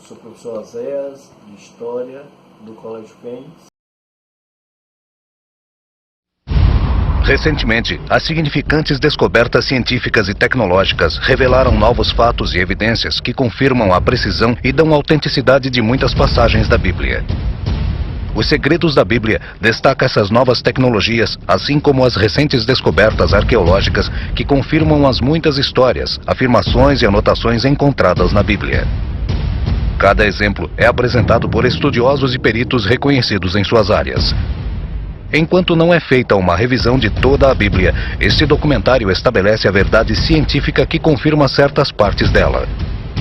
sou o professor Oséias, de História, do Colégio Fênix. Recentemente, as significantes descobertas científicas e tecnológicas revelaram novos fatos e evidências que confirmam a precisão e dão autenticidade de muitas passagens da Bíblia. Os Segredos da Bíblia destaca essas novas tecnologias, assim como as recentes descobertas arqueológicas que confirmam as muitas histórias, afirmações e anotações encontradas na Bíblia. Cada exemplo é apresentado por estudiosos e peritos reconhecidos em suas áreas. Enquanto não é feita uma revisão de toda a Bíblia, este documentário estabelece a verdade científica que confirma certas partes dela,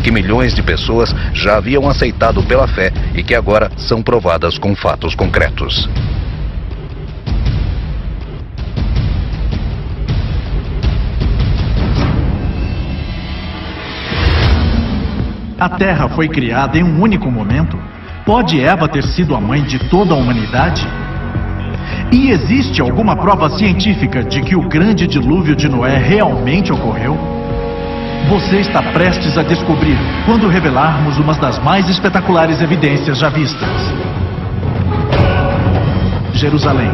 que milhões de pessoas já haviam aceitado pela fé e que agora são provadas com fatos concretos. A Terra foi criada em um único momento? Pode Eva ter sido a mãe de toda a humanidade? E existe alguma prova científica de que o grande dilúvio de Noé realmente ocorreu? Você está prestes a descobrir quando revelarmos uma das mais espetaculares evidências já vistas. Jerusalém.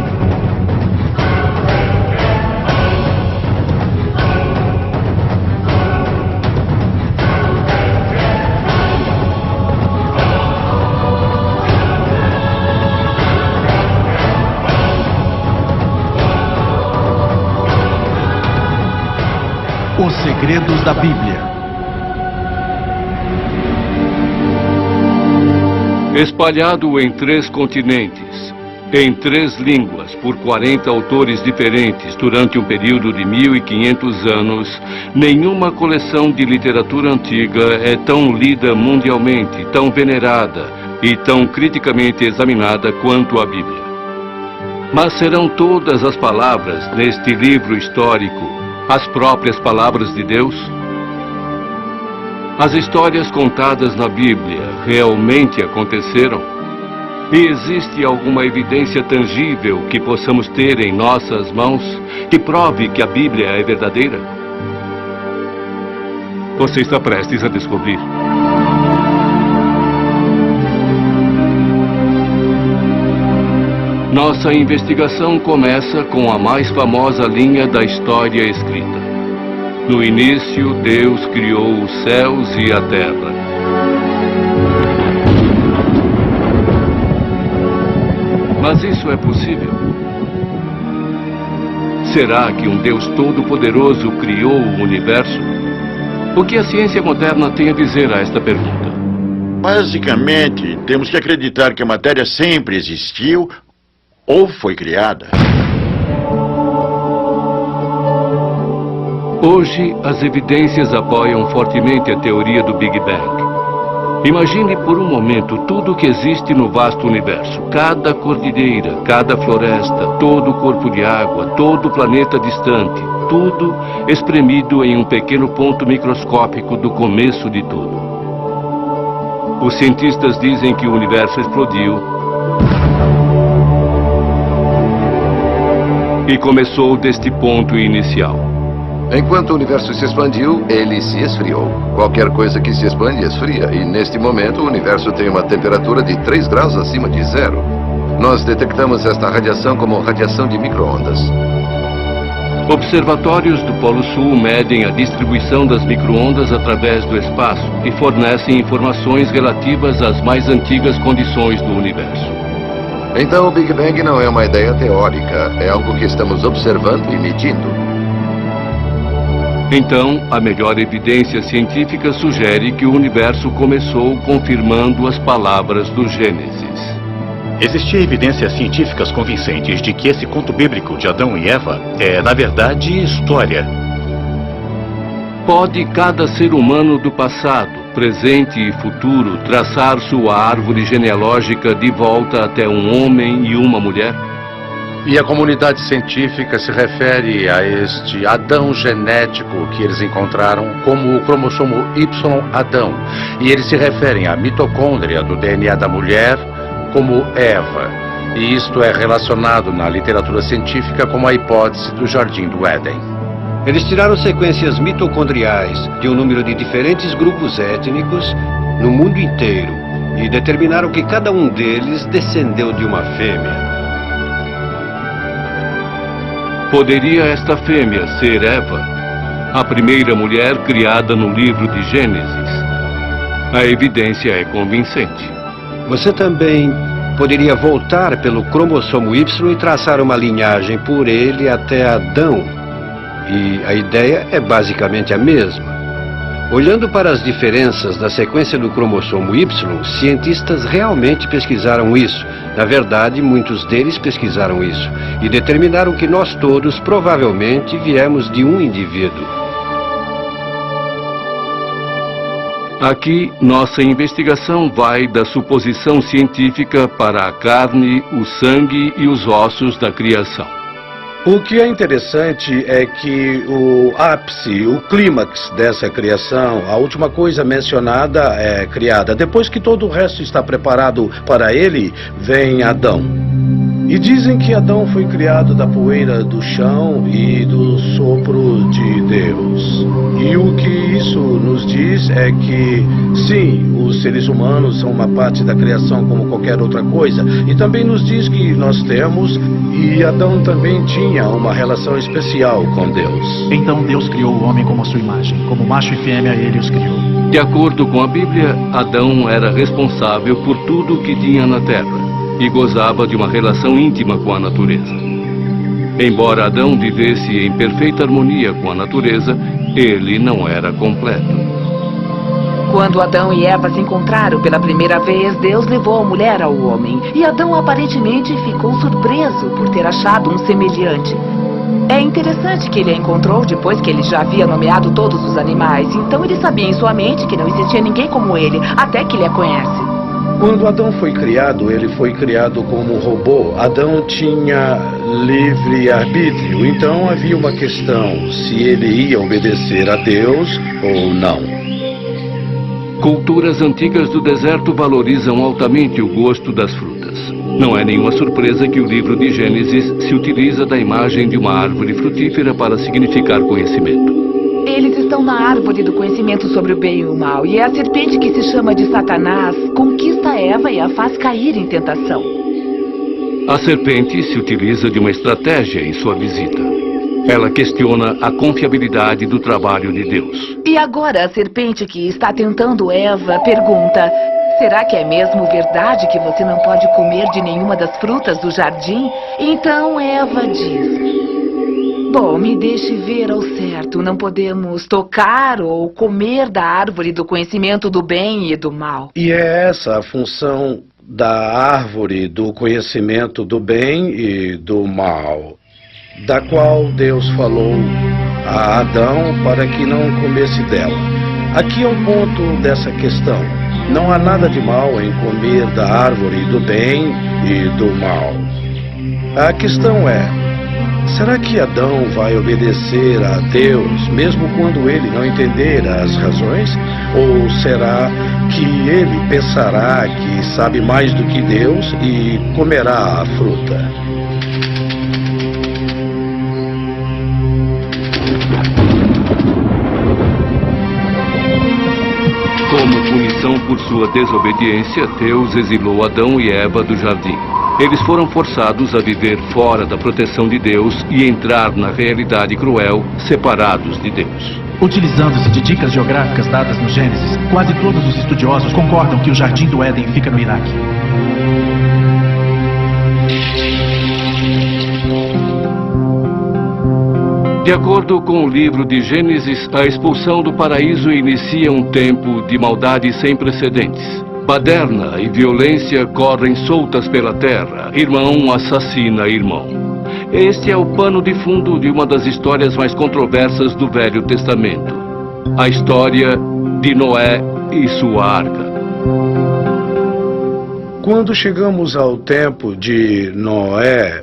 Os Segredos da Bíblia. Espalhado em 3 continentes, em 3 línguas, por 40 autores diferentes durante um período de 1500 anos, nenhuma coleção de literatura antiga é tão lida mundialmente, tão venerada e tão criticamente examinada quanto a Bíblia. Mas serão todas as palavras neste livro histórico as próprias palavras de Deus? As histórias contadas na Bíblia realmente aconteceram? E existe alguma evidência tangível que possamos ter em nossas mãos que prove que a Bíblia é verdadeira? Você está prestes a descobrir. Nossa investigação começa com a mais famosa linha da história escrita. No início, Deus criou os céus e a terra. Mas isso é possível? Será que um Deus todo-poderoso criou o universo? O que a ciência moderna tem a dizer a esta pergunta? Basicamente, temos que acreditar que a matéria sempre existiu ou foi criada. Hoje, as evidências apoiam fortemente a teoria do Big Bang. Imagine por um momento tudo o que existe no vasto universo. Cada cordilheira, cada floresta, todo o corpo de água, todo o planeta distante. Tudo espremido em um pequeno ponto microscópico do começo de tudo. Os cientistas dizem que o universo explodiu e começou deste ponto inicial. Enquanto o universo se expandiu, ele se esfriou. Qualquer coisa que se expande esfria, e neste momento o universo tem uma temperatura de 3 graus acima de zero. Nós detectamos esta radiação como radiação de micro-ondas. Observatórios do Polo Sul medem a distribuição das micro-ondas através do espaço e fornecem informações relativas às mais antigas condições do universo. Então o Big Bang não é uma ideia teórica, é algo que estamos observando e medindo. Então, a melhor evidência científica sugere que o universo começou confirmando as palavras do Gênesis. Existia evidências científicas convincentes de que esse conto bíblico de Adão e Eva é, na verdade, história. Pode cada ser humano do passado, presente e futuro traçar sua árvore genealógica de volta até um homem e uma mulher? E a comunidade científica se refere a este Adão genético que eles encontraram como o cromossomo Y Adão. E eles se referem à mitocôndria do DNA da mulher como Eva. E isto é relacionado na literatura científica como a hipótese do Jardim do Éden. Eles tiraram sequências mitocondriais de um número de diferentes grupos étnicos no mundo inteiro e determinaram que cada um deles descendeu de uma fêmea. Poderia esta fêmea ser Eva, a primeira mulher criada no livro de Gênesis? A evidência é convincente. Você também poderia voltar pelo cromossomo Y e traçar uma linhagem por ele até Adão. E a ideia é basicamente a mesma. Olhando para as diferenças da sequência do cromossomo Y, cientistas realmente pesquisaram isso. Na verdade, muitos deles pesquisaram isso e determinaram que nós todos provavelmente viemos de um indivíduo. Aqui, nossa investigação vai da suposição científica para a carne, o sangue e os ossos da criação. O que é interessante é que o ápice, o clímax dessa criação, a última coisa mencionada é criada. Depois que todo o resto está preparado para ele, vem Adão. E dizem que Adão foi criado da poeira do chão e do sopro de Deus. E o que isso nos diz é que, sim, os seres humanos são uma parte da criação como qualquer outra coisa. E também nos diz que nós temos, e Adão também tinha uma relação especial com Deus. Então Deus criou o homem como a sua imagem. Como macho e fêmea, ele os criou. De acordo com a Bíblia, Adão era responsável por tudo o que tinha na terra e gozava de uma relação íntima com a natureza. Embora Adão vivesse em perfeita harmonia com a natureza, ele não era completo. Quando Adão e Eva se encontraram pela primeira vez, Deus levou a mulher ao homem. E Adão aparentemente ficou surpreso por ter achado um semelhante. É interessante que ele a encontrou depois que ele já havia nomeado todos os animais. Então ele sabia em sua mente que não existia ninguém como ele, até que ele a conhece. Quando Adão foi criado, ele foi criado como robô. Adão tinha livre arbítrio, então havia uma questão se ele ia obedecer a Deus ou não. Culturas antigas do deserto valorizam altamente o gosto das frutas. Não é nenhuma surpresa que o livro de Gênesis se utiliza da imagem de uma árvore frutífera para significar conhecimento. Eles estão na árvore do conhecimento sobre o bem e o mal, e é a serpente que se chama de Satanás conquista Eva e a faz cair em tentação. A serpente se utiliza de uma estratégia em sua visita. Ela questiona a confiabilidade do trabalho de Deus. E agora a serpente que está tentando Eva pergunta: será que é mesmo verdade que você não pode comer de nenhuma das frutas do jardim? Então Eva diz: bom, me deixe ver ao certo. Não podemos tocar ou comer da árvore do conhecimento do bem e do mal. E é essa a função da árvore do conhecimento do bem e do mal, da qual Deus falou a Adão para que não comesse dela. Aqui é o ponto dessa questão. Não há nada de mal em comer da árvore do bem e do mal. A questão é: será que Adão vai obedecer a Deus, mesmo quando ele não entender as razões? Ou será que ele pensará que sabe mais do que Deus e comerá a fruta? Como punição por sua desobediência, Deus exilou Adão e Eva do jardim. Eles foram forçados a viver fora da proteção de Deus e entrar na realidade cruel, separados de Deus. Utilizando-se de dicas geográficas dadas no Gênesis, quase todos os estudiosos concordam que o Jardim do Éden fica no Iraque. De acordo com o livro de Gênesis, a expulsão do paraíso inicia um tempo de maldade sem precedentes. Baderna e violência correm soltas pela terra. Irmão assassina irmão. Este é o pano de fundo de uma das histórias mais controversas do Velho Testamento. A história de Noé e sua arca. Quando chegamos ao tempo de Noé,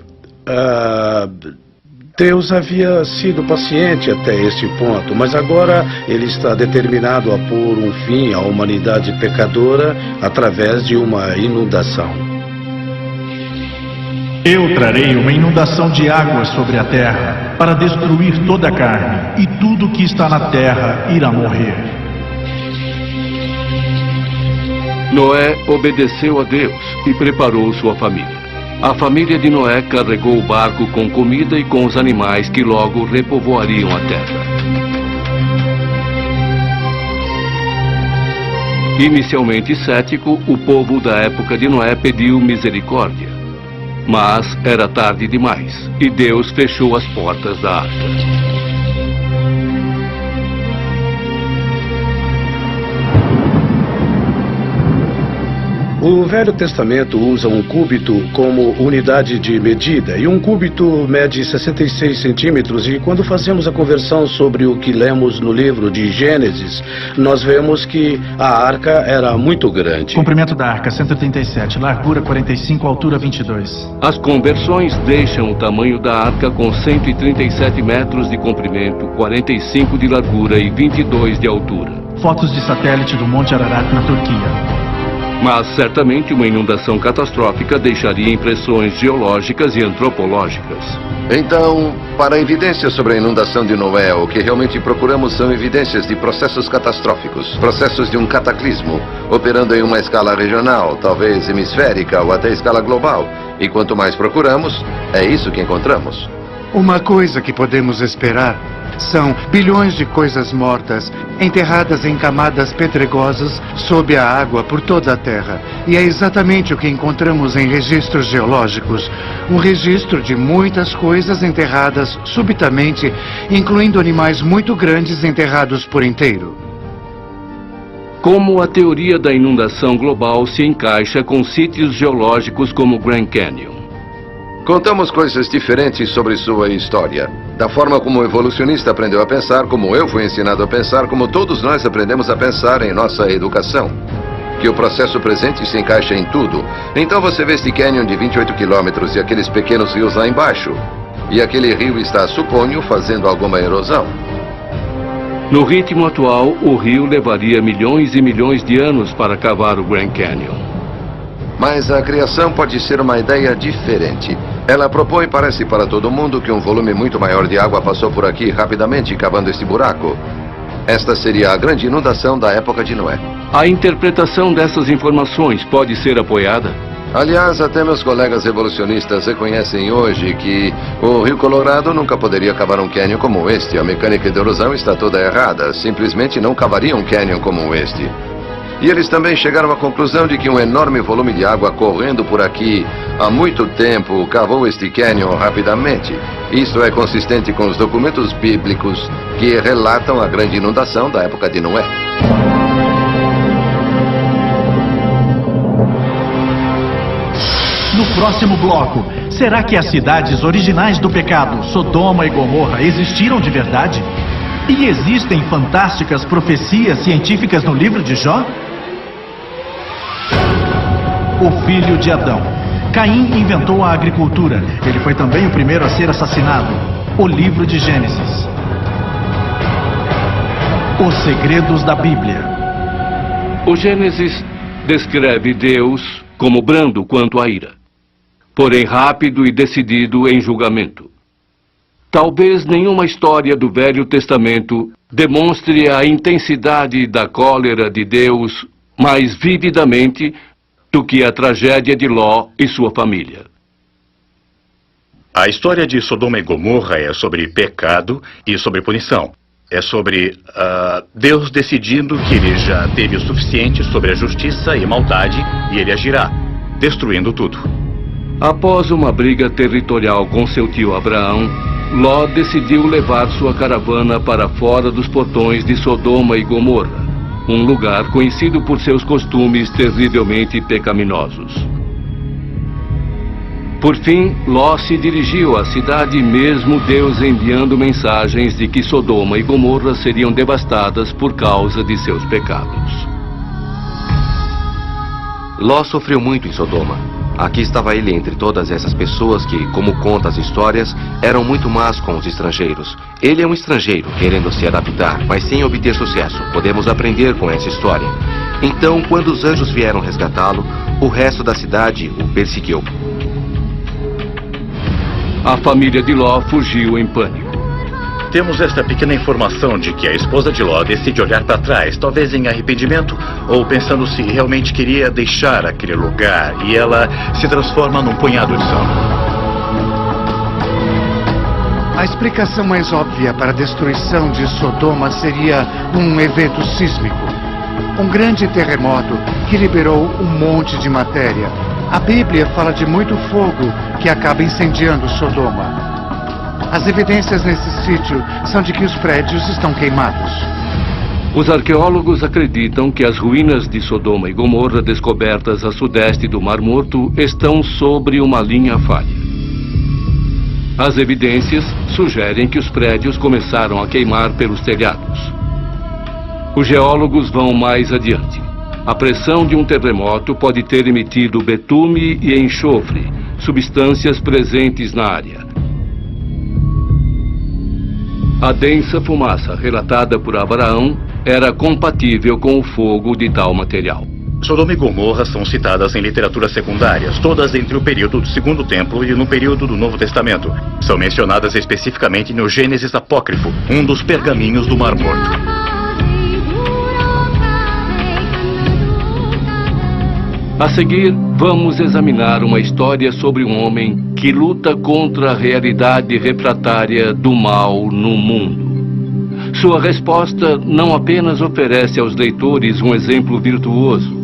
Deus havia sido paciente até este ponto, mas agora ele está determinado a pôr um fim à humanidade pecadora através de uma inundação. Eu trarei uma inundação de águas sobre a terra para destruir toda a carne, e tudo que está na terra irá morrer. Noé obedeceu a Deus e preparou sua família. A família de Noé carregou o barco com comida e com os animais que logo repovoariam a terra. Inicialmente cético, o povo da época de Noé pediu misericórdia. Mas era tarde demais e Deus fechou as portas da arca. O Velho Testamento usa um cúbito como unidade de medida, e um cúbito mede 66 centímetros, e quando fazemos a conversão sobre o que lemos no livro de Gênesis, nós vemos que a arca era muito grande. Comprimento da arca, 137, largura 45, altura 22. As conversões deixam o tamanho da arca com 137 metros de comprimento, 45 de largura e 22 de altura. Fotos de satélite do Monte Ararat, na Turquia. Mas certamente uma inundação catastrófica deixaria impressões geológicas e antropológicas. Então, para evidências sobre a inundação de Noé, o que realmente procuramos são evidências de processos catastróficos, processos de um cataclismo, operando em uma escala regional, talvez hemisférica ou até escala global. E quanto mais procuramos, é isso que encontramos. Uma coisa que podemos esperar são bilhões de coisas mortas, enterradas em camadas pedregosas sob a água por toda a Terra. E é exatamente o que encontramos em registros geológicos. Um registro de muitas coisas enterradas subitamente, incluindo animais muito grandes enterrados por inteiro. Como a teoria da inundação global se encaixa com sítios geológicos como Grand Canyon? Contamos coisas diferentes sobre sua história. Da forma como o evolucionista aprendeu a pensar, como eu fui ensinado a pensar, como todos nós aprendemos a pensar em nossa educação. Que o processo presente se encaixa em tudo. Então você vê este canyon de 28 quilômetros e aqueles pequenos rios lá embaixo. E aquele rio está, suponho, fazendo alguma erosão. No ritmo atual, o rio levaria milhões e milhões de anos para cavar o Grand Canyon. Mas a criação pode ser uma ideia diferente. Ela propõe, parece para todo mundo, que um volume muito maior de água passou por aqui rapidamente, cavando este buraco. Esta seria a grande inundação da época de Noé. A interpretação dessas informações pode ser apoiada? Aliás, até meus colegas evolucionistas reconhecem hoje que o Rio Colorado nunca poderia cavar um cânion como este. A mecânica de erosão está toda errada. Simplesmente não cavaria um cânion como este. E eles também chegaram à conclusão de que um enorme volume de água correndo por aqui há muito tempo cavou este cânion rapidamente. Isso é consistente com os documentos bíblicos que relatam a grande inundação da época de Noé. No próximo bloco, será que as cidades originais do pecado, Sodoma e Gomorra, existiram de verdade? E existem fantásticas profecias científicas no livro de Jó? O filho de Adão. Caim inventou a agricultura. Ele foi também o primeiro a ser assassinado. O livro de Gênesis. Os segredos da Bíblia. O Gênesis descreve Deus como brando quanto à ira, porém rápido e decidido em julgamento. Talvez nenhuma história do Velho Testamento demonstre a intensidade da cólera de Deus mais vividamente do que a tragédia de Ló e sua família. A história de Sodoma e Gomorra é sobre pecado e sobre punição. É sobre Deus decidindo que ele já teve o suficiente sobre a justiça e maldade e ele agirá, destruindo tudo. Após uma briga territorial com seu tio Abraão, Ló decidiu levar sua caravana para fora dos portões de Sodoma e Gomorra, um lugar conhecido por seus costumes terrivelmente pecaminosos. Por fim, Ló se dirigiu à cidade, mesmo Deus enviando mensagens de que Sodoma e Gomorra seriam devastadas por causa de seus pecados. Ló sofreu muito em Sodoma. Aqui estava ele entre todas essas pessoas que, como conta as histórias, eram muito más com os estrangeiros. Ele é um estrangeiro querendo se adaptar, mas sem obter sucesso. Podemos aprender com essa história. Então, quando os anjos vieram resgatá-lo, o resto da cidade o perseguiu. A família de Ló fugiu em pânico. Temos esta pequena informação de que a esposa de Ló decide olhar para trás, talvez em arrependimento ou pensando se realmente queria deixar aquele lugar, e ela se transforma num punhado de sal. A explicação mais óbvia para a destruição de Sodoma seria um evento sísmico. Um grande terremoto que liberou um monte de matéria. A Bíblia fala de muito fogo que acaba incendiando Sodoma. As evidências nesse sítio são de que os prédios estão queimados. Os arqueólogos acreditam que as ruínas de Sodoma e Gomorra descobertas a sudeste do Mar Morto estão sobre uma linha falha. As evidências sugerem que os prédios começaram a queimar pelos telhados. Os geólogos vão mais adiante. A pressão de um terremoto pode ter emitido betume e enxofre, substâncias presentes na área. A densa fumaça relatada por Abraão era compatível com o fogo de tal material. Sodoma e Gomorra são citadas em literaturas secundárias, todas entre o período do Segundo Templo e no período do Novo Testamento. São mencionadas especificamente no Gênesis Apócrifo, um dos pergaminhos do Mar Morto. A seguir, vamos examinar uma história sobre um homem que luta contra a realidade refratária do mal no mundo. Sua resposta não apenas oferece aos leitores um exemplo virtuoso,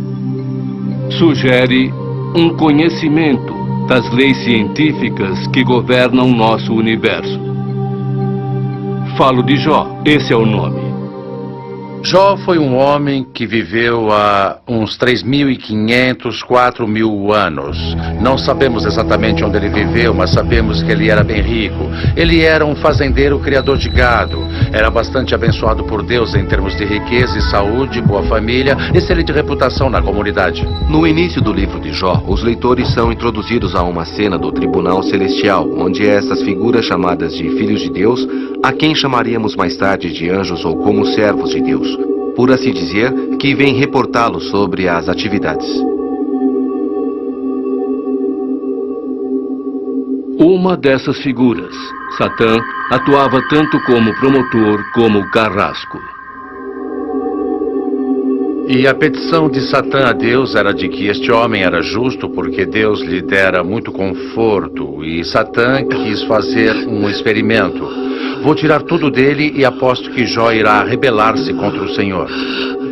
sugere um conhecimento das leis científicas que governam nosso universo. Falo de Jó, esse é o nome. Jó foi um homem que viveu há uns 3.500, 4.000 anos. Não sabemos exatamente onde ele viveu, mas sabemos que ele era bem rico. Ele era um fazendeiro criador de gado. Era bastante abençoado por Deus em termos de riqueza e saúde, boa família, excelente reputação na comunidade. No início do livro de Jó, os leitores são introduzidos a uma cena do tribunal celestial, onde essas figuras chamadas de filhos de Deus, a quem chamaríamos mais tarde de anjos ou como servos de Deus, por assim dizer, que vêm reportá-lo sobre as atividades. Uma dessas figuras, Satã, atuava tanto como promotor como carrasco. E a petição de Satã a Deus era de que este homem era justo porque Deus lhe dera muito conforto. E Satã quis fazer um experimento. Vou tirar tudo dele e aposto que Jó irá rebelar-se contra o Senhor.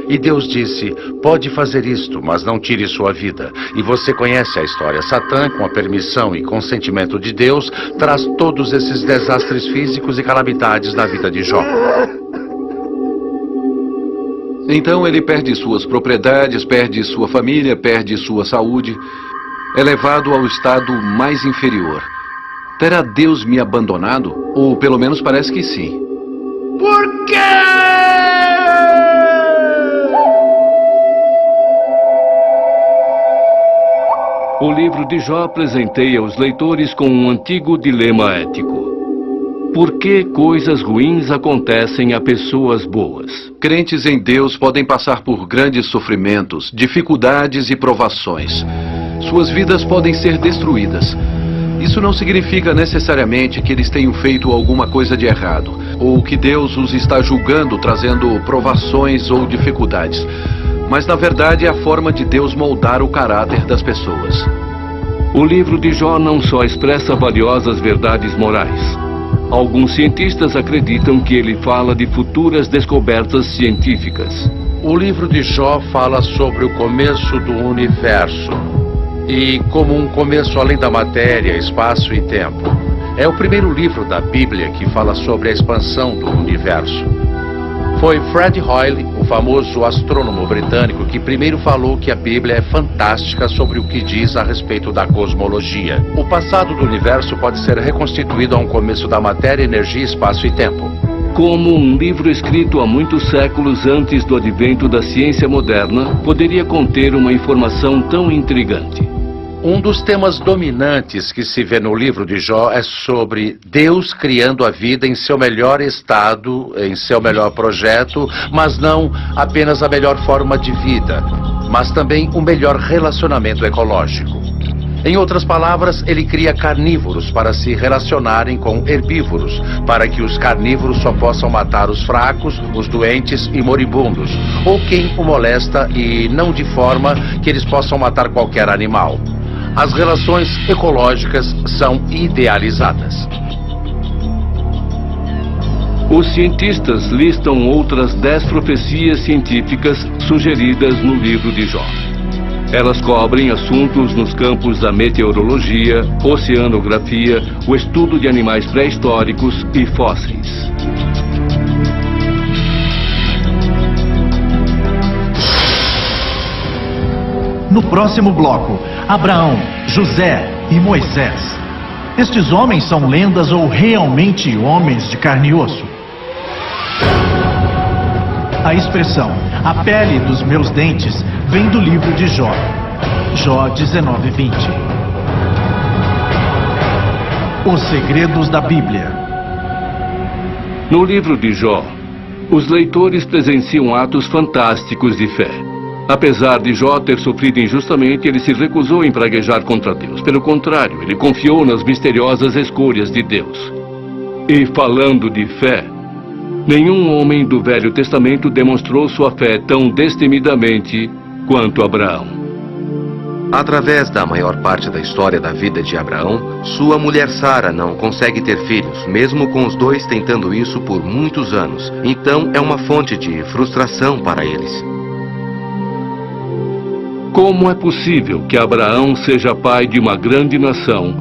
E Deus disse, pode fazer isto, mas não tire sua vida. E você conhece a história. Satã, com a permissão e consentimento de Deus, traz todos esses desastres físicos e calamidades na vida de Jó. Então ele perde suas propriedades, perde sua família, perde sua saúde. É levado ao estado mais inferior. Terá Deus me abandonado? Ou pelo menos parece que sim. Por quê? O livro de Jó presenteia os leitores com um antigo dilema ético. Por que coisas ruins acontecem a pessoas boas? Crentes em Deus podem passar por grandes sofrimentos, dificuldades e provações. Suas vidas podem ser destruídas. Isso não significa necessariamente que eles tenham feito alguma coisa de errado, ou que Deus os está julgando, trazendo provações ou dificuldades. Mas na verdade é a forma de Deus moldar o caráter das pessoas. O livro de Jó não só expressa valiosas verdades morais. Alguns cientistas acreditam que ele fala de futuras descobertas científicas. O livro de Jó fala sobre o começo do universo. E como um começo além da matéria, espaço e tempo. É o primeiro livro da Bíblia que fala sobre a expansão do universo. Foi Fred Hoyle, o famoso astrônomo britânico, que primeiro falou que a Bíblia é fantástica sobre o que diz a respeito da cosmologia. O passado do universo pode ser reconstituído a um começo da matéria, energia, espaço e tempo. Como um livro escrito há muitos séculos antes do advento da ciência moderna, poderia conter uma informação tão intrigante. Um dos temas dominantes que se vê no livro de Jó é sobre Deus criando a vida em seu melhor estado, em seu melhor projeto, mas não apenas a melhor forma de vida, mas também o melhor relacionamento ecológico. Em outras palavras, ele cria carnívoros para se relacionarem com herbívoros, para que os carnívoros só possam matar os fracos, os doentes e moribundos, ou quem o molesta, e não de forma que eles possam matar qualquer animal. As relações ecológicas são idealizadas. Os cientistas listam outras 10 profecias científicas sugeridas no livro de Jó. Elas cobrem assuntos nos campos da meteorologia, oceanografia, o estudo de animais pré-históricos e fósseis. No próximo bloco, Abraão, José e Moisés. Estes homens são lendas ou realmente homens de carne e osso? A expressão, a pele dos meus dentes, vem do livro de Jó. Jó 19:20. Os segredos da Bíblia. No livro de Jó, os leitores presenciam atos fantásticos de fé. Apesar de Jó ter sofrido injustamente, ele se recusou em praguejar contra Deus. Pelo contrário, ele confiou nas misteriosas escolhas de Deus. E falando de fé, nenhum homem do Velho Testamento demonstrou sua fé tão destemidamente quanto Abraão. Através da maior parte da história da vida de Abraão, sua mulher Sara não consegue ter filhos, mesmo com os dois tentando isso por muitos anos. Então é uma fonte de frustração para eles. Como é possível que Abraão seja pai de uma grande nação,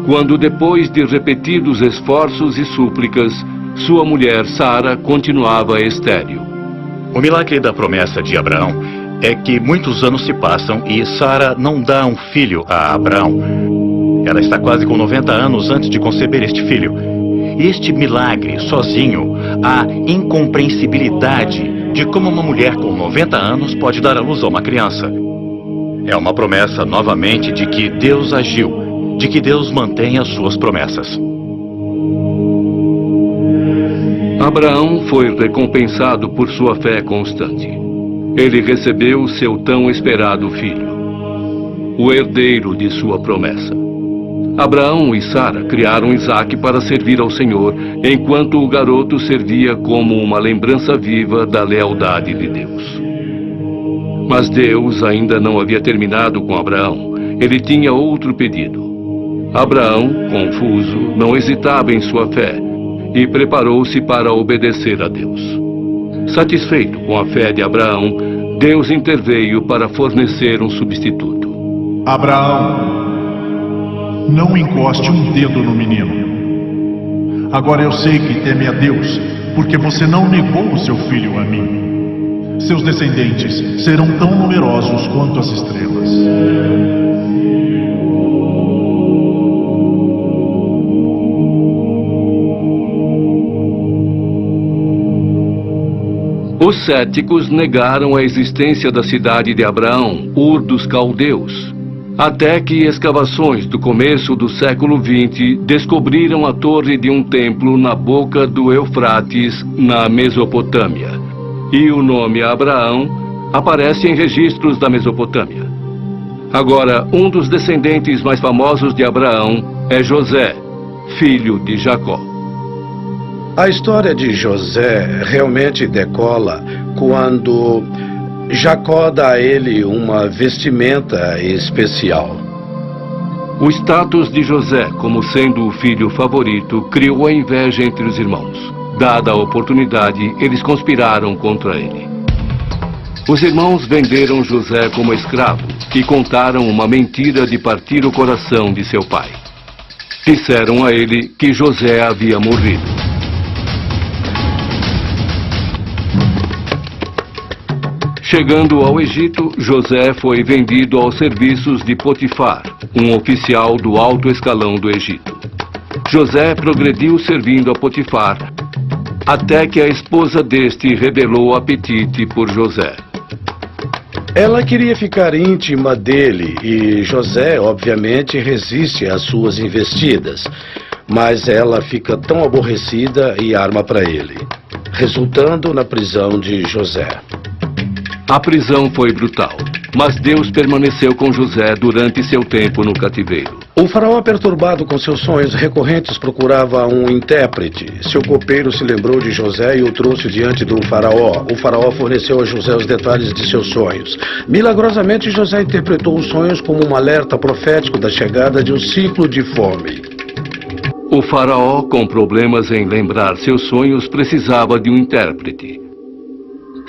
quando depois de repetidos esforços e súplicas, sua mulher Sara continuava estéril? O milagre da promessa de Abraão é que muitos anos se passam e Sara não dá um filho a Abraão. Ela está quase com 90 anos antes de conceber este filho. Este milagre, sozinho, a incompreensibilidade de como uma mulher com 90 anos pode dar à luz a uma criança. É uma promessa, novamente, de que Deus agiu, de que Deus mantém as suas promessas. Abraão foi recompensado por sua fé constante. Ele recebeu seu tão esperado filho, o herdeiro de sua promessa. Abraão e Sara criaram Isaque para servir ao Senhor, enquanto o garoto servia como uma lembrança viva da lealdade de Deus. Mas Deus ainda não havia terminado com Abraão. Ele tinha outro pedido. Abraão, confuso, não hesitava em sua fé e preparou-se para obedecer a Deus. Satisfeito com a fé de Abraão, Deus interveio para fornecer um substituto. Abraão, não encoste um dedo no menino. Agora eu sei que teme a Deus, porque você não negou o seu filho a mim. Seus descendentes serão tão numerosos quanto as estrelas. Os céticos negaram a existência da cidade de Abraão, Ur dos Caldeus, até que escavações do começo do século XX descobriram a torre de um templo na boca do Eufrates, na Mesopotâmia. E o nome Abraão aparece em registros da Mesopotâmia. Agora, um dos descendentes mais famosos de Abraão é José, filho de Jacó. A história de José realmente decola quando Jacó dá a ele uma vestimenta especial. O status de José como sendo o filho favorito criou a inveja entre os irmãos. Dada a oportunidade, eles conspiraram contra ele. Os irmãos venderam José como escravo e contaram uma mentira de partir o coração de seu pai. Disseram a ele que José havia morrido. Chegando ao Egito, José foi vendido aos serviços de Potifar, um oficial do alto escalão do Egito. José progrediu servindo a Potifar, até que a esposa deste revelou apetite por José. Ela queria ficar íntima dele e José, obviamente, resiste às suas investidas. Mas ela fica tão aborrecida e arma para ele, resultando na prisão de José. A prisão foi brutal. mas Deus permaneceu com José durante seu tempo no cativeiro. O faraó, perturbado com seus sonhos recorrentes, procurava um intérprete. Seu copeiro se lembrou de José e o trouxe diante do faraó. O faraó forneceu a José os detalhes de seus sonhos. Milagrosamente, José interpretou os sonhos como um alerta profético da chegada de um ciclo de fome. O faraó, com problemas em lembrar seus sonhos, precisava de um intérprete.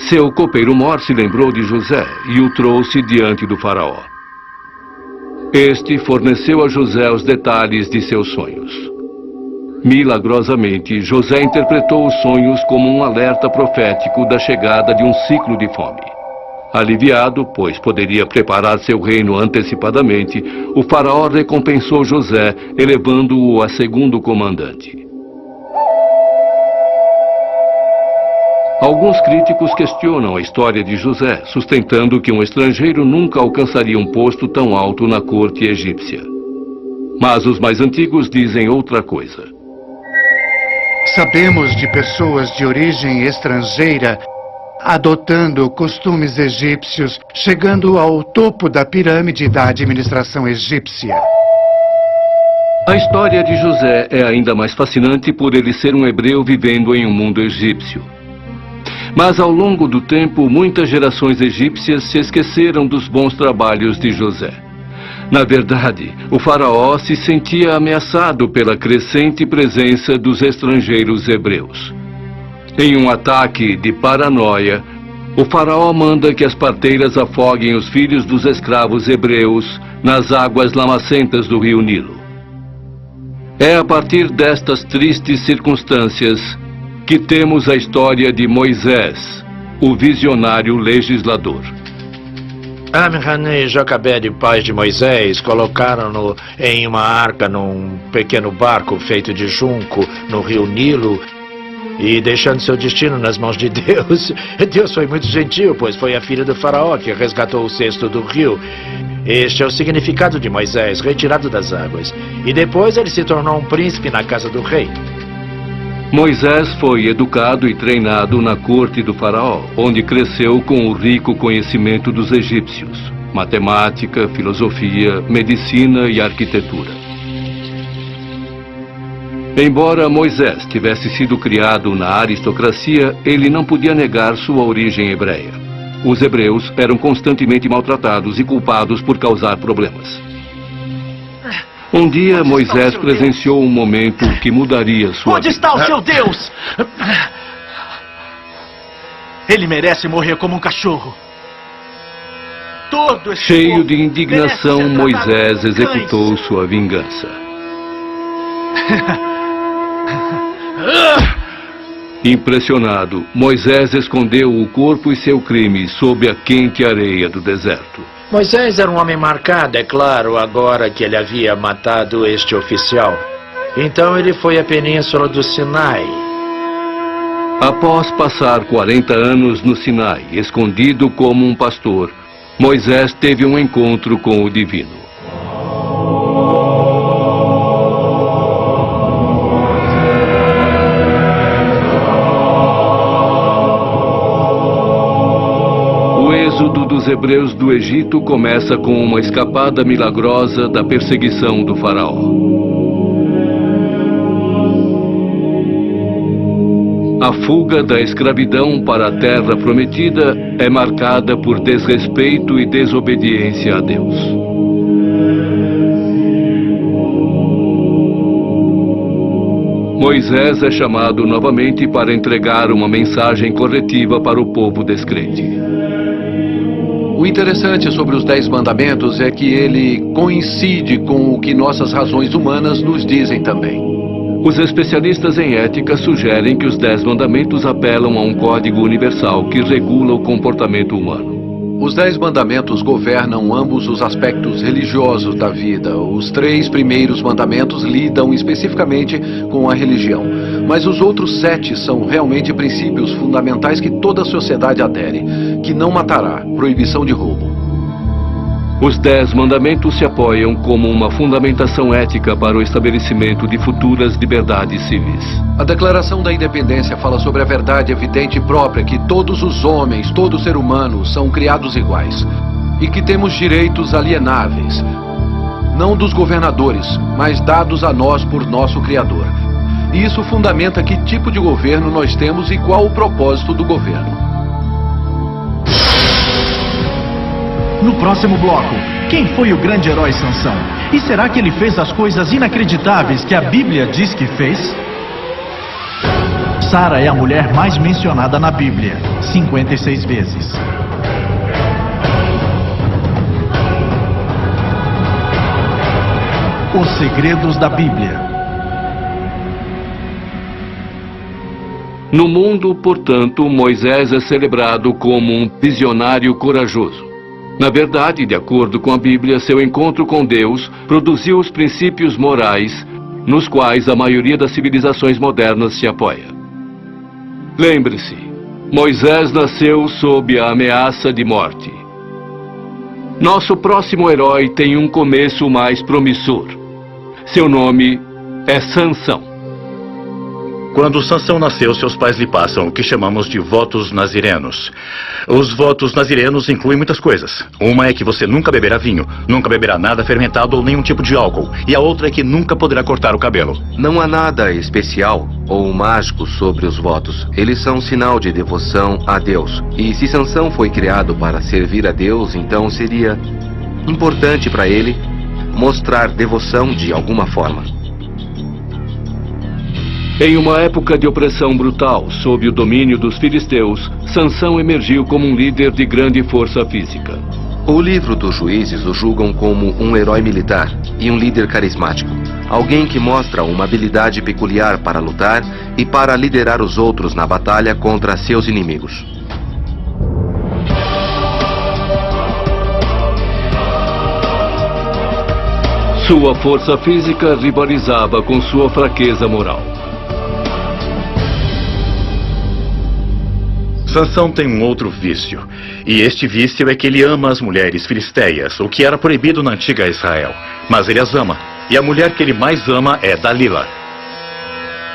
Seu copeiro Mor se lembrou de José e o trouxe diante do faraó. Este forneceu a José os detalhes de seus sonhos. Milagrosamente, José interpretou os sonhos como um alerta profético da chegada de um ciclo de fome. Aliviado, pois poderia preparar seu reino antecipadamente, o faraó recompensou José, elevando-o a segundo comandante. Alguns críticos questionam a história de José, sustentando que um estrangeiro nunca alcançaria um posto tão alto na corte egípcia. Mas os mais antigos dizem outra coisa. Sabemos de pessoas de origem estrangeira adotando costumes egípcios, chegando ao topo da pirâmide da administração egípcia. A história de José é ainda mais fascinante por ele ser um hebreu vivendo em um mundo egípcio. Mas ao longo do tempo, muitas gerações egípcias se esqueceram dos bons trabalhos de José. Na verdade, o faraó se sentia ameaçado pela crescente presença dos estrangeiros hebreus. Em um ataque de paranoia, o faraó manda que as parteiras afoguem os filhos dos escravos hebreus nas águas lamacentas do rio Nilo. É a partir destas tristes circunstâncias que temos a história de Moisés, o visionário legislador. Amram e Jocabede, pais de Moisés, colocaram-no em uma arca num pequeno barco feito de junco no rio Nilo e deixando seu destino nas mãos de Deus. Deus foi muito gentil, pois foi a filha do faraó que resgatou o cesto do rio. Este é o significado de Moisés, retirado das águas. E depois ele se tornou um príncipe na casa do rei. Moisés foi educado e treinado na corte do faraó, onde cresceu com o rico conhecimento dos egípcios, matemática, filosofia, medicina e arquitetura. Embora Moisés tivesse sido criado na aristocracia, ele não podia negar sua origem hebreia. Os hebreus eram constantemente maltratados e culpados por causar problemas. Um dia, Moisés presenciou um momento que mudaria sua vida. Onde está o seu Deus? Ele merece morrer como um cachorro. Todo esse Cheio de indignação, Moisés executou sua vingança. Impressionado, Moisés escondeu o corpo e seu crime sob a quente areia do deserto. Moisés era um homem marcado, é claro, agora que ele havia matado este oficial. Então ele foi à península do Sinai. Após passar 40 anos no Sinai, escondido como um pastor, Moisés teve um encontro com o divino. O êxodo dos hebreus do Egito começa com uma escapada milagrosa da perseguição do faraó. A fuga da escravidão para a terra prometida é marcada por desrespeito e desobediência a Deus. Moisés é chamado novamente para entregar uma mensagem corretiva para o povo descrente. O interessante sobre os 10 mandamentos é que ele coincide com o que nossas razões humanas nos dizem também. Os especialistas em ética sugerem que os 10 mandamentos apelam a um código universal que regula o comportamento humano. Os 10 mandamentos governam ambos os aspectos religiosos da vida. Os 3 primeiros mandamentos lidam especificamente com a religião, mas os outros 7 são realmente princípios fundamentais que toda a sociedade adere, que não matará, proibição de roubo. Os 10 mandamentos se apoiam como uma fundamentação ética para o estabelecimento de futuras liberdades civis. A Declaração da Independência fala sobre a verdade evidente e própria que todos os homens, todo ser humano, são criados iguais. e que temos direitos alienáveis, não dos governadores, mas dados a nós por nosso Criador. E isso fundamenta que tipo de governo nós temos e qual o propósito do governo. No próximo bloco, quem foi o grande herói Sansão? E será que ele fez as coisas inacreditáveis que a Bíblia diz que fez? Sara é a mulher mais mencionada na Bíblia, 56 vezes. Os segredos da Bíblia. No mundo, portanto, Moisés é celebrado como um visionário corajoso. Na verdade, de acordo com a Bíblia, seu encontro com Deus produziu os princípios morais nos quais a maioria das civilizações modernas se apoia. Lembre-se, Moisés nasceu sob a ameaça de morte. Nosso próximo herói tem um começo mais promissor. Seu nome é Sansão. Quando Sansão nasceu, seus pais lhe passam o que chamamos de votos nazirenos. Os votos nazirenos incluem muitas coisas. Uma é que você nunca beberá vinho, nunca beberá nada fermentado ou nenhum tipo de álcool. E a outra é que nunca poderá cortar o cabelo. Não há nada especial ou mágico sobre os votos. Eles são um sinal de devoção a Deus. E se Sansão foi criado para servir a Deus, então seria importante para ele mostrar devoção de alguma forma. Em uma época de opressão brutal, sob o domínio dos filisteus, Sansão emergiu como um líder de grande força física. O livro dos Juízes o julgam como um herói militar e um líder carismático. Alguém que mostra uma habilidade peculiar para lutar e para liderar os outros na batalha contra seus inimigos. Sua força física rivalizava com sua fraqueza moral. Sansão tem um outro vício, e este vício é que ele ama as mulheres filisteias, o que era proibido na antiga Israel. Mas ele as ama, e a mulher que ele mais ama é Dalila.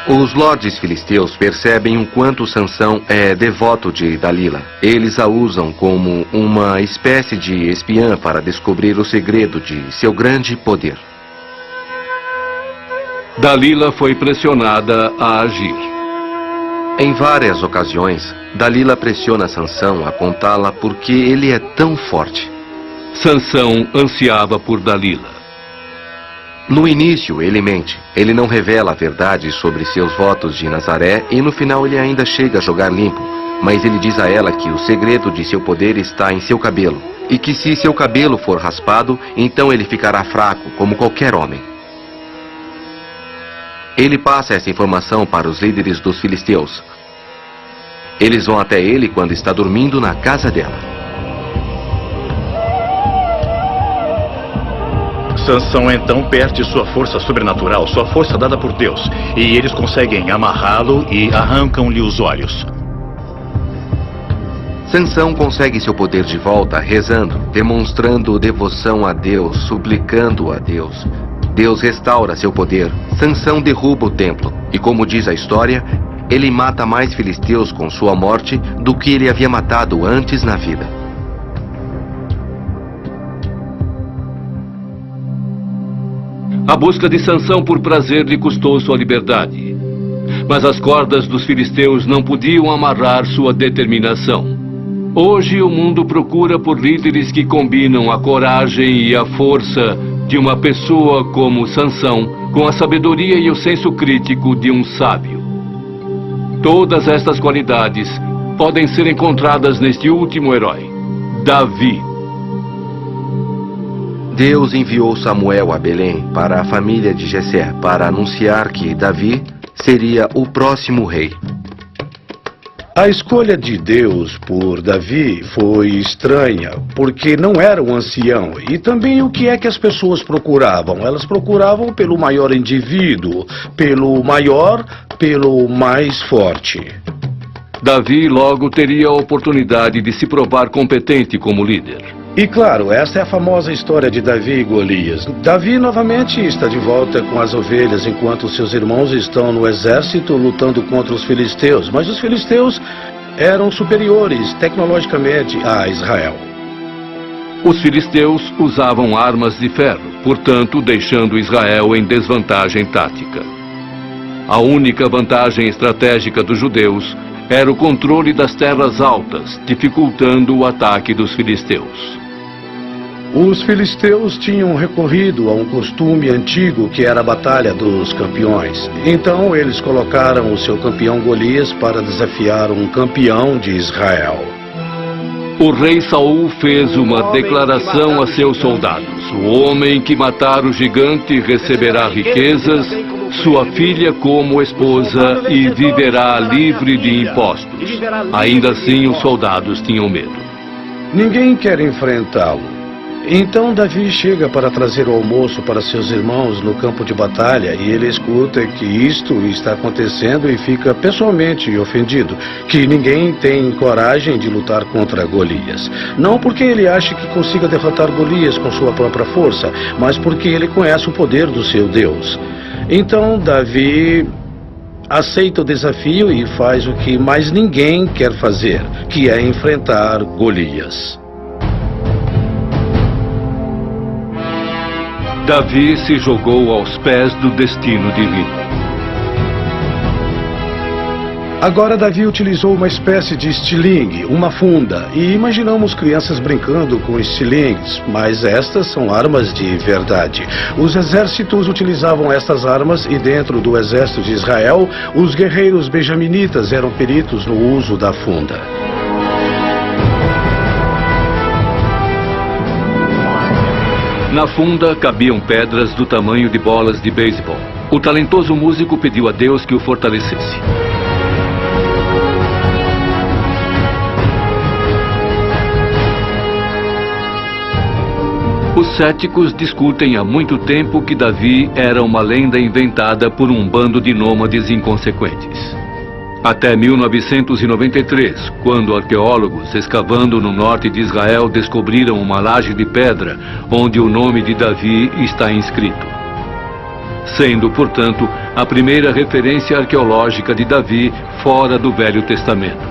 Os lordes filisteus percebem o quanto Sansão é devoto de Dalila. Eles a usam como uma espécie de espiã para descobrir o segredo de seu grande poder. Dalila foi pressionada a agir. Em várias ocasiões, Dalila pressiona Sansão a contá-la porque ele é tão forte. Sansão ansiava por Dalila. No início, ele mente. Ele não revela a verdade sobre seus votos de Nazaré e no final ele ainda chega a jogar limpo. Mas ele diz a ela que o segredo de seu poder está em seu cabelo. E que se seu cabelo for raspado, então ele ficará fraco, como qualquer homem. Ele passa essa informação para os líderes dos filisteus. Eles vão até ele quando está dormindo na casa dela. Sansão então perde sua força sobrenatural, sua força dada por Deus. E eles conseguem amarrá-lo e arrancam-lhe os olhos. Sansão consegue seu poder de volta rezando, demonstrando devoção a Deus, suplicando a Deus. Deus restaura seu poder. Sansão derruba o templo. E como diz a história, ele mata mais filisteus com sua morte do que ele havia matado antes na vida. A busca de Sansão por prazer lhe custou sua liberdade. Mas as cordas dos filisteus não podiam amarrar sua determinação. Hoje o mundo procura por líderes que combinam a coragem e a força de uma pessoa como Sansão com a sabedoria e o senso crítico de um sábio. Todas estas qualidades podem ser encontradas neste último herói, Davi. Deus enviou Samuel a Belém para a família de Jessé para anunciar que Davi seria o próximo rei. A escolha de Deus por Davi foi estranha, porque não era um ancião. E também o que é que as pessoas procuravam? Elas procuravam pelo maior indivíduo, pelo mais forte. Davi logo teria a oportunidade de se provar competente como líder. E claro, esta é a famosa história de Davi e Golias. Davi novamente está de volta com as ovelhas, enquanto seus irmãos estão no exército lutando contra os filisteus. Mas os filisteus eram superiores tecnologicamente a Israel. Os filisteus usavam armas de ferro, portanto, deixando Israel em desvantagem tática. A única vantagem estratégica dos judeus era o controle das terras altas, dificultando o ataque dos filisteus. Os filisteus tinham recorrido a um costume antigo que era a batalha dos campeões. Então eles colocaram o seu campeão Golias para desafiar um campeão de Israel. O rei Saul fez uma declaração a seus soldados: o homem que matar o gigante receberá riquezas, sua filha como esposa e viverá livre de impostos. Ainda assim, os soldados tinham medo. Ninguém quer enfrentá-lo. Então Davi chega para trazer o almoço para seus irmãos no campo de batalha e ele escuta que isto está acontecendo e fica pessoalmente ofendido, que ninguém tem coragem de lutar contra Golias. Não porque ele acha que consiga derrotar Golias com sua própria força, mas porque ele conhece o poder do seu Deus. Então Davi aceita o desafio e faz o que mais ninguém quer fazer, que é enfrentar Golias. Davi se jogou aos pés do destino divino. Agora Davi utilizou uma espécie de estilingue, uma funda, e imaginamos crianças brincando com estilingues, mas estas são armas de verdade. Os exércitos utilizavam estas armas e dentro do exército de Israel, os guerreiros benjaminitas eram peritos no uso da funda. Na funda cabiam pedras do tamanho de bolas de beisebol. O talentoso músico pediu a Deus que o fortalecesse. Os céticos discutem há muito tempo que Davi era uma lenda inventada por um bando de nômades inconsequentes. Até 1993, quando arqueólogos escavando no norte de Israel descobriram uma laje de pedra onde o nome de Davi está inscrito. Sendo, portanto, a primeira referência arqueológica de Davi fora do Velho Testamento.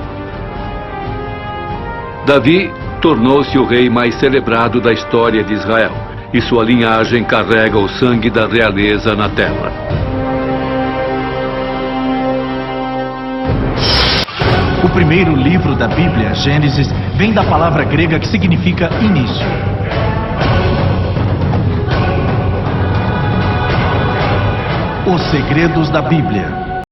Davi tornou-se o rei mais celebrado da história de Israel, e sua linhagem carrega o sangue da realeza na terra. O primeiro livro da Bíblia, Gênesis, vem da palavra grega que significa início. Os segredos da Bíblia.